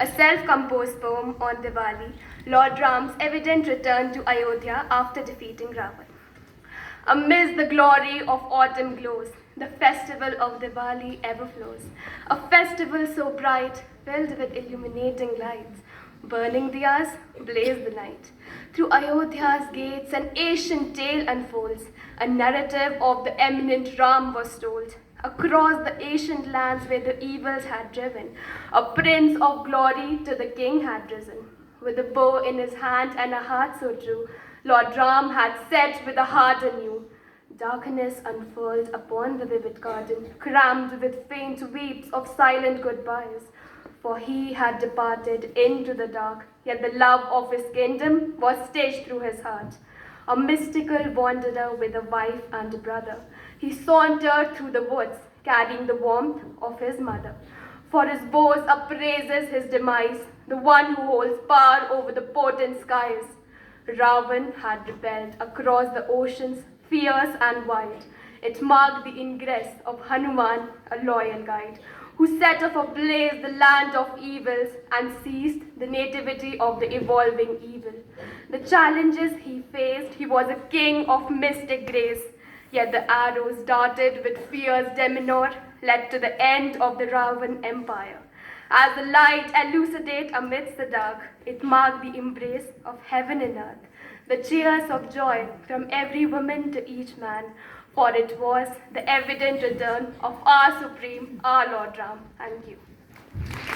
a self-composed poem on Diwali, Lord Ram's evident return to Ayodhya after defeating Ravan. Amidst the glory of autumn glows, the festival of Diwali ever flows. A festival so bright, filled with illuminating lights. Burning diyas blaze the night. Through Ayodhya's gates, an ancient tale unfolds. A narrative of the eminent Ram was told. Across the ancient lands where the evils had driven, a prince of glory to the king had risen. With a bow in his hand and a heart so true, Lord Ram had set with a heart anew. Darkness unfurled upon the vivid garden, crammed with faint weeps of silent goodbyes. For he had departed into the dark, yet the love of his kingdom was stitched through his heart. A mystical wanderer with a wife and a brother, he sauntered through the woods, carrying the warmth of his mother. For his boast upraises his demise, the one who holds power over the potent skies. Ravan had rebelled across the oceans, fierce and wild. It marked the ingress of Hanuman, a loyal guide, who set off ablaze the land of evils and seized the nativity of the evolving evil. The challenges he faced, he was a king of mystic grace, yet the arrows darted with fierce demeanor led to the end of the Ravan empire. As the light elucidated amidst the dark, it marked the embrace of heaven and earth, the cheers of joy from every woman to each man, for it was the evident return of our Supreme, our Lord Ram. Thank you.